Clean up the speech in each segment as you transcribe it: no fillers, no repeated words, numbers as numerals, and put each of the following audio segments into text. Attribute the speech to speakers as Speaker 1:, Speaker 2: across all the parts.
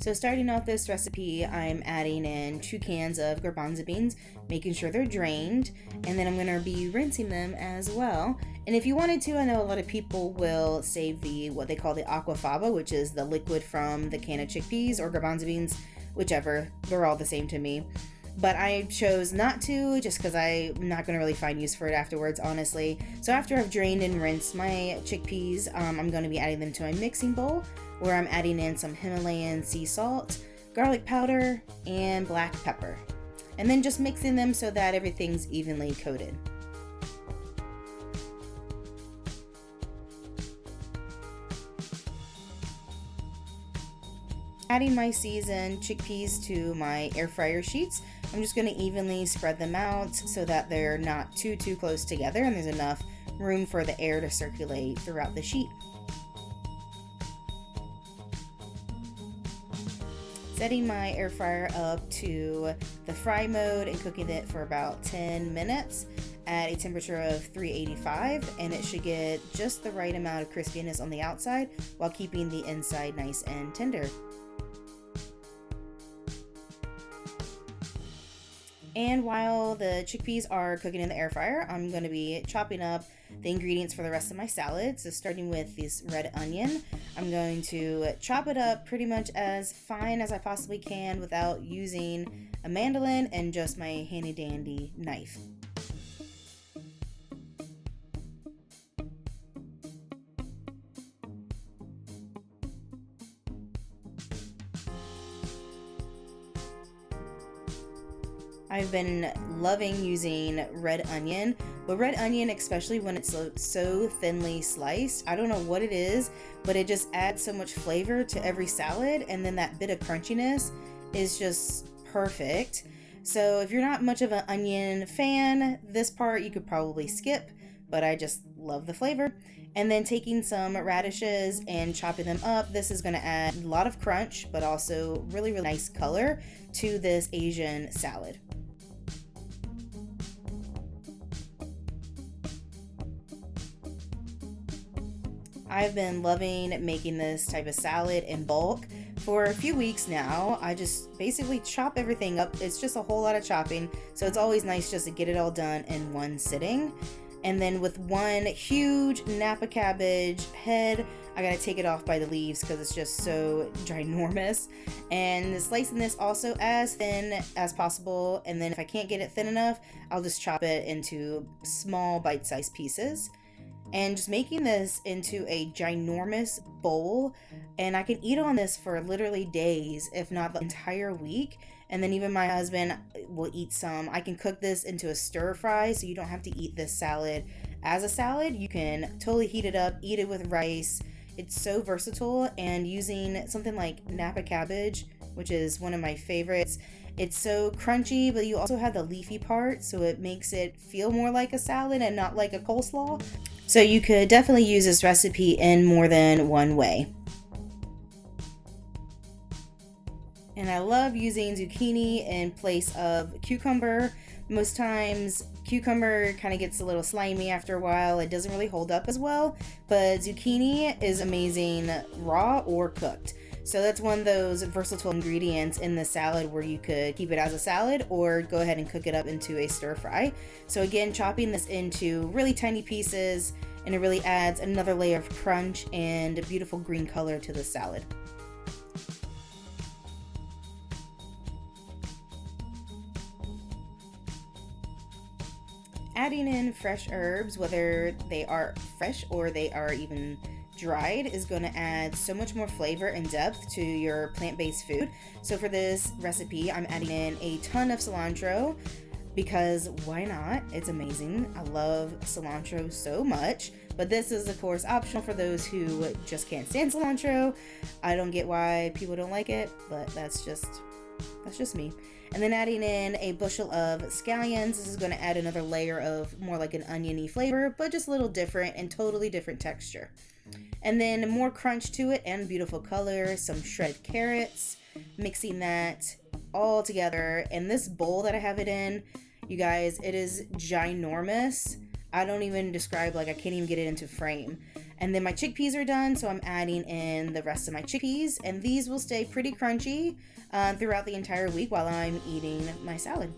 Speaker 1: So starting off this recipe, I'm adding in 2 cans of garbanzo beans, making sure they're drained, and then I'm going to be rinsing them as well. And if you wanted to, I know a lot of people will save what they call the aquafaba, which is the liquid from the can of chickpeas or garbanzo beans, whichever. They're all the same to me. But I chose not to, just because I'm not going to really find use for it afterwards, honestly. So after I've drained and rinsed my chickpeas, I'm going to be adding them to my mixing bowl, where I'm adding in some Himalayan sea salt, garlic powder, and black pepper. And then just mixing them so that everything's evenly coated. Adding my seasoned chickpeas to my air fryer sheets, I'm just going to evenly spread them out so that they're not too close together and there's enough room for the air to circulate throughout the sheet. Setting my air fryer up to the fry mode and cooking it for about 10 minutes at a temperature of 385, and it should get just the right amount of crispiness on the outside while keeping the inside nice and tender. And while the chickpeas are cooking in the air fryer, I'm going to be chopping up the ingredients for the rest of my salad. So starting with this red onion, I'm going to chop it up pretty much as fine as I possibly can without using a mandolin and just my handy dandy knife. I've been loving using red onion, but red onion, especially when it's so thinly sliced, I don't know what it is, but it just adds so much flavor to every salad, and then that bit of crunchiness is just perfect. So if you're not much of an onion fan, this part you could probably skip, but I just love the flavor. And then taking some radishes and chopping them up, this is going to add a lot of crunch, but also really nice color to this Asian salad. I've been loving making this type of salad in bulk for a few weeks now. I just basically chop everything up. It's just a whole lot of chopping, so it's always nice just to get it all done in one sitting. And then with one huge Napa cabbage head, I gotta take it off by the leaves because it's just so ginormous. And slicing this also as thin as possible, and then if I can't get it thin enough, I'll just chop it into small bite-sized pieces. And just making this into a ginormous bowl, and I can eat on this for literally days, if not the entire week. And then even my husband will eat some. I can cook this into a stir fry, so you don't have to eat this salad as a salad. You can totally heat it up, eat it with rice. It's so versatile, and using something like Napa cabbage, which is one of my favorites, it's so crunchy, but you also have the leafy part, so it makes it feel more like a salad and not like a coleslaw. So you could definitely use this recipe in more than one way. And I love using zucchini in place of cucumber. Most times cucumber kind of gets a little slimy after a while. It doesn't really hold up as well, but zucchini is amazing raw or cooked. So that's one of those versatile ingredients in the salad where you could keep it as a salad or go ahead and cook it up into a stir fry. So again, chopping this into really tiny pieces, and it really adds another layer of crunch and a beautiful green color to the salad. Adding in fresh herbs, whether they are fresh or they are even dried, is going to add so much more flavor and depth to your plant-based food. So for this recipe, I'm adding in a ton of cilantro because why not? It's amazing. I love cilantro so much, but this is of course optional for those who just can't stand cilantro. I don't get why people don't like it, but that's just me. And then adding in a bushel of scallions. This is going to add another layer of more like an oniony flavor, but just a little different and totally different texture. And then more crunch to it and beautiful color, some shredded carrots, mixing that all together. And this bowl that I have it in, you guys, it is ginormous. I don't even describe, like I can't even get it into frame. And then my chickpeas are done, so I'm adding in the rest of my chickpeas, and these will stay pretty crunchy throughout the entire week while I'm eating my salad.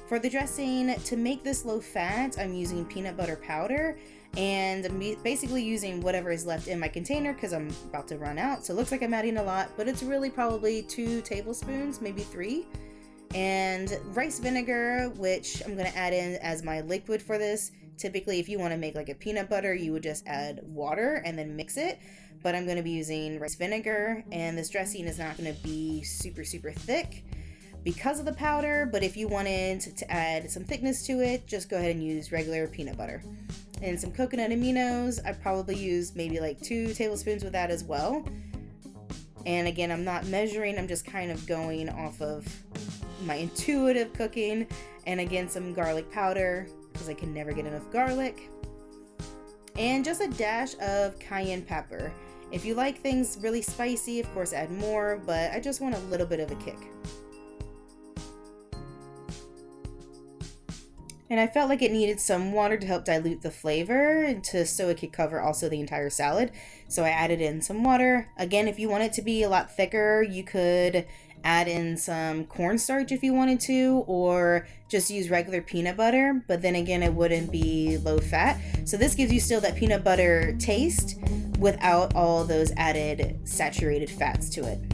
Speaker 1: For the dressing, to make this low fat, I'm using peanut butter powder, and I'm basically using whatever is left in my container because I'm about to run out. So it looks like I'm adding a lot, but it's really probably 2 tablespoons, maybe 3. And rice vinegar, which I'm going to add in as my liquid for this. Typically, if you want to make like a peanut butter, you would just add water and then mix it. But I'm going to be using rice vinegar, and this dressing is not going to be super, super thick because of the powder. But if you wanted to add some thickness to it, just go ahead and use regular peanut butter. And some coconut aminos, I probably use maybe like 2 tablespoons with that as well. And again, I'm not measuring, I'm just kind of going off of my intuitive cooking. And again, some garlic powder, because I can never get enough garlic. And just a dash of cayenne pepper. If you like things really spicy, of course add more, but I just want a little bit of a kick. And I felt like it needed some water to help dilute the flavor so it could cover also the entire salad. So I added in some water. Again, if you want it to be a lot thicker, you could add in some cornstarch if you wanted to, or just use regular peanut butter. But then again, it wouldn't be low fat. So this gives you still that peanut butter taste without all those added saturated fats to it.